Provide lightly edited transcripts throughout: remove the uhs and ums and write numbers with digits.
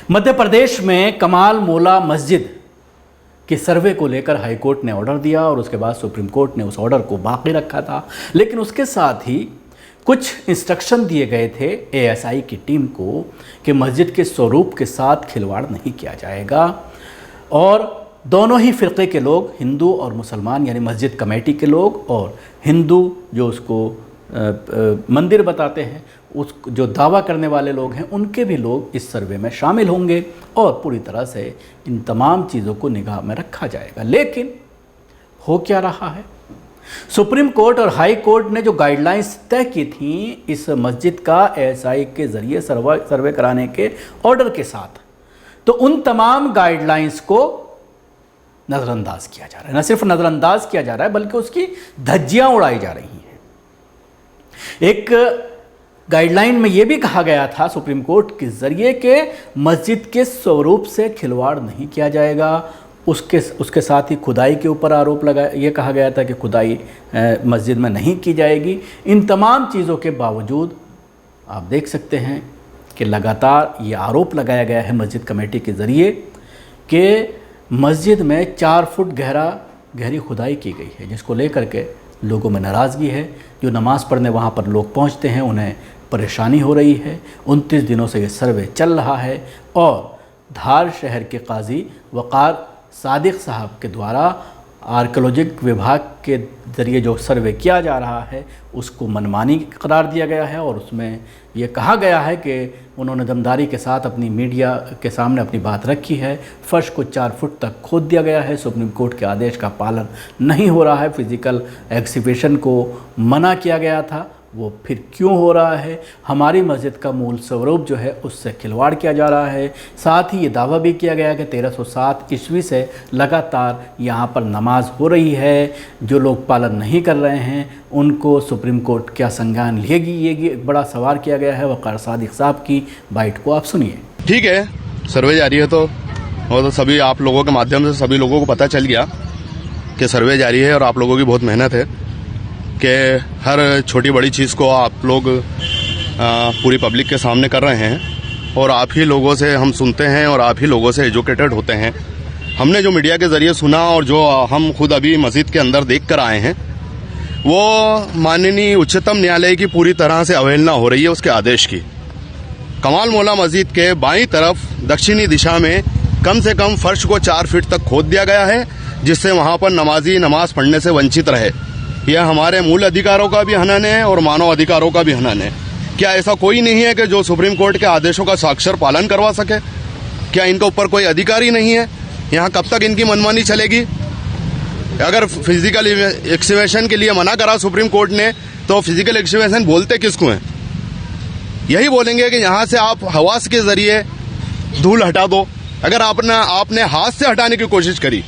मध्य प्रदेश में कमाल मौला मस्जिद के सर्वे को लेकर हाई कोर्ट ने ऑर्डर दिया और उसके बाद सुप्रीम कोर्ट ने उस ऑर्डर को बाकी रखा था, लेकिन उसके साथ ही कुछ इंस्ट्रक्शन दिए गए थे एएसआई की टीम को कि मस्जिद के स्वरूप के साथ खिलवाड़ नहीं किया जाएगा। और दोनों ही फ़िरक़े के लोग, हिंदू और मुसलमान, यानी मस्जिद कमेटी के लोग और हिंदू जो उसको मंदिर बताते हैं, उस जो दावा करने वाले लोग हैं, उनके भी लोग इस सर्वे में शामिल होंगे और पूरी तरह से इन तमाम चीज़ों को निगाह में रखा जाएगा। लेकिन हो क्या रहा है? सुप्रीम कोर्ट और हाई कोर्ट ने जो गाइडलाइंस तय की थी इस मस्जिद का एएसआई के ज़रिए सर्वे कराने के ऑर्डर के साथ, तो उन तमाम गाइडलाइंस को नज़रअंदाज किया जा रहा है। न सिर्फ नज़रअंदाज किया जा रहा है बल्कि उसकी धज्जियाँ उड़ाई जा रही हैं। एक गाइडलाइन में यह भी कहा गया था सुप्रीम कोर्ट के ज़रिए कि मस्जिद के स्वरूप से खिलवाड़ नहीं किया जाएगा। उसके साथ ही खुदाई के ऊपर आरोप ये कहा गया था कि खुदाई मस्जिद में नहीं की जाएगी। इन तमाम चीज़ों के बावजूद आप देख सकते हैं कि लगातार ये आरोप लगाया गया है मस्जिद कमेटी के ज़रिए कि मस्जिद में 4 फुट गहरी खुदाई की गई है, जिसको लेकर के लोगों में नाराज़गी है। जो नमाज़ पढ़ने वहाँ पर लोग पहुँचते हैं उन्हें परेशानी हो रही है। 29 दिनों से ये सर्वे चल रहा है और धार शहर के काजी वक़ार सादिक साहब के द्वारा आर्कियोलॉजिक विभाग के ज़रिए जो सर्वे किया जा रहा है उसको मनमानी करार दिया गया है और उसमें ये कहा गया है कि उन्होंने दमदारी के साथ अपनी मीडिया के सामने अपनी बात रखी है। फर्श को 4 फुट तक खोद दिया गया है। सुप्रीम कोर्ट के आदेश का पालन नहीं हो रहा है। फिज़िकल एग्जीबिशन को मना किया गया था, वो फिर क्यों हो रहा है? हमारी मस्जिद का मूल स्वरूप जो है उससे खिलवाड़ किया जा रहा है। साथ ही ये दावा भी किया गया कि 1307 ईस्वी से लगातार यहाँ पर नमाज हो रही है। जो लोग पालन नहीं कर रहे हैं उनको सुप्रीम कोर्ट क्या संज्ञान लेगी, ये एक बड़ा सवाल किया गया है। वक़ार सादिक साहब की बाइट को आप सुनिए। ठीक है, सर्वे जारी है तो सभी आप लोगों के माध्यम से सभी लोगों को पता चल गया कि सर्वे जारी है और आप लोगों की बहुत मेहनत है कि हर छोटी बड़ी चीज़ को आप लोग पूरी पब्लिक के सामने कर रहे हैं और आप ही लोगों से हम सुनते हैं और आप ही लोगों से एजुकेटेड होते हैं। हमने जो मीडिया के ज़रिए सुना और जो हम खुद अभी मस्जिद के अंदर देख कर आए हैं वो माननीय उच्चतम न्यायालय की पूरी तरह से अवहेलना हो रही है उसके आदेश की। कमाल मौला मस्जिद के बाईं तरफ दक्षिणी दिशा में कम से कम फर्श को 4 फीट तक खोद दिया गया है, जिससे वहाँ पर नमाजी नमाज पढ़ने से वंचित रहे। यह हमारे मूल अधिकारों का भी हनन है और मानव अधिकारों का भी हनन है। क्या ऐसा कोई नहीं है कि जो सुप्रीम कोर्ट के आदेशों का साक्षर पालन करवा सके? क्या इनके ऊपर कोई अधिकारी नहीं है? यहाँ कब तक इनकी मनमानी चलेगी? अगर फिजिकल एक्सिबिशन के लिए मना करा सुप्रीम कोर्ट ने तो फिजिकल एक्सिबिशन बोलते किसको हैं? यही बोलेंगे कि यहाँ से आप हवास के जरिए धूल हटा दो। अगर आपने हाथ से हटाने की कोशिश करी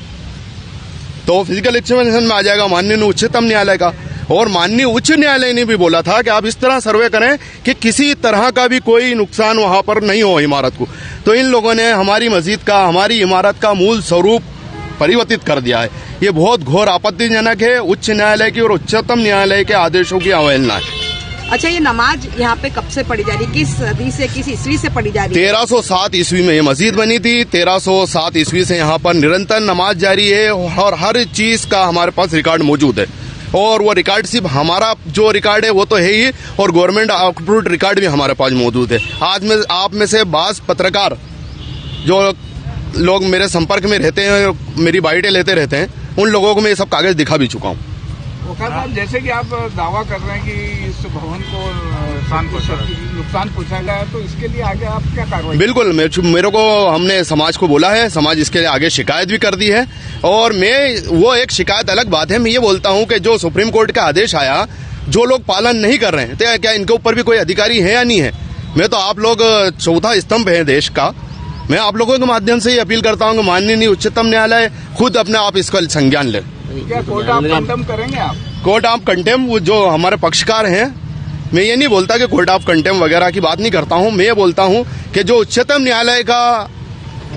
तो फिजिकल एक्सिबिशन में आ जाएगा माननीय उच्चतम न्यायालय का। और माननीय उच्च न्यायालय ने भी बोला था कि आप इस तरह सर्वे करें कि किसी तरह का भी कोई नुकसान वहां पर नहीं हो इमारत को। तो इन लोगों ने हमारी मस्जिद का, हमारी इमारत का मूल स्वरूप परिवर्तित कर दिया है। ये बहुत घोर आपत्तिजनक है। उच्च न्यायालय की और उच्चतम न्यायालय के आदेशों की अवहेलना है। अच्छा, ये नमाज यहाँ पे कब से पढ़ी जा रही है? किस सदी से, किस ईस्वी से पढ़ी जा रही है? 1307 ईस्वी में ये मस्जिद बनी थी। 1307 ईस्वी से यहाँ पर निरंतर नमाज जारी है और हर चीज का हमारे पास रिकॉर्ड मौजूद है। और वो रिकॉर्ड सिर्फ हमारा जो रिकॉर्ड है वो तो है ही, और गवर्नमेंट अप्रूव्ड रिकॉर्ड भी हमारे पास मौजूद है। आज आप में से बास पत्रकार जो लोग मेरे संपर्क में रहते हैं, मेरी बाइटें लेते रहते हैं, उन लोगों को मैं ये सब कागज दिखा भी चुका हूँ। वक़ार साहब, जैसे कि आप दावा कर रहे हैं कि इस भवन को नुकसान पहुंचाया है, तो इसके लिए आगे आप क्या कार्रवाई? बिल्कुल, मेरे को हमने समाज को बोला है, समाज इसके लिए आगे शिकायत भी कर दी है। और वो एक शिकायत अलग बात है। मैं ये बोलता हूँ कि जो सुप्रीम कोर्ट का आदेश आया, जो लोग पालन नहीं कर रहे हैं, तो क्या इनके ऊपर भी कोई अधिकारी है या नहीं है? मैं तो आप लोग चौथा स्तंभ है देश का। मैं आप लोगों के माध्यम से ये अपील करता हूँ कि माननीय उच्चतम न्यायालय खुद अपने आप इसका संज्ञान ले। क्या कोर्ट ऑफ कंटेम्प्ट करेंगे आप? कोर्ट ऑफ कंटेम्प्ट जो हमारे पक्षकार हैं, मैं ये नहीं बोलता कि कोर्ट ऑफ कंटेम्प्ट वगैरह की बात नहीं करता हूँ। मैं ये बोलता हूँ कि जो उच्चतम न्यायालय का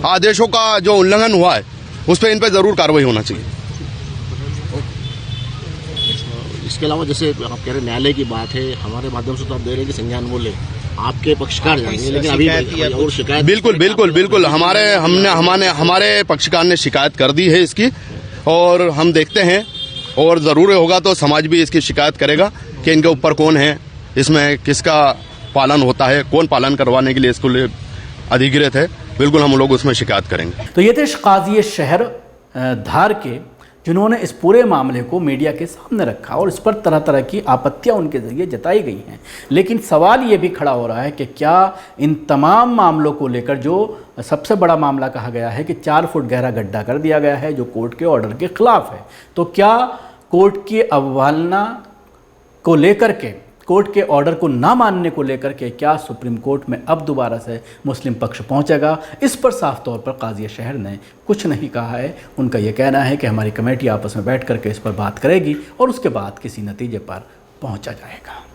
आदेशों का जो उल्लंघन हुआ है उस पर इन पर जरूर कार्रवाई होना चाहिए। इसके अलावा जैसे आप कह रहे न्यायालय की बात है, हमारे माध्यम से तो आप दे रहे हैं कि संज्ञान वो ले, आपके पक्षकार जाएंगे, लेकिन अभी और शिकायत बिल्कुल बिल्कुल बिल्कुल हमारे पक्षकार ने शिकायत कर दी है इसकी, और हम देखते हैं, और ज़रूर होगा तो समाज भी इसकी शिकायत करेगा कि इनके ऊपर कौन है, इसमें किसका पालन होता है, कौन पालन करवाने के लिए इसको अधिकृत है। बिल्कुल हम लोग उसमें शिकायत करेंगे। तो ये थे काज़ी शहर धार के, जिन्होंने इस पूरे मामले को मीडिया के सामने रखा और इस पर तरह तरह की आपत्तियां उनके ज़रिए जताई गई हैं। लेकिन सवाल ये भी खड़ा हो रहा है कि क्या इन तमाम मामलों को लेकर, जो सबसे बड़ा मामला कहा गया है कि 4 फुट गहरा गड्ढा कर दिया गया है जो कोर्ट के ऑर्डर के खिलाफ है, तो क्या कोर्ट की अवमानना को लेकर के, कोर्ट के ऑर्डर को ना मानने को लेकर के क्या सुप्रीम कोर्ट में अब दोबारा से मुस्लिम पक्ष पहुंचेगा? इस पर साफ तौर पर काज़ी शहर ने कुछ नहीं कहा है। उनका यह कहना है कि हमारी कमेटी आपस में बैठ करके इस पर बात करेगी और उसके बाद किसी नतीजे पर पहुंचा जाएगा।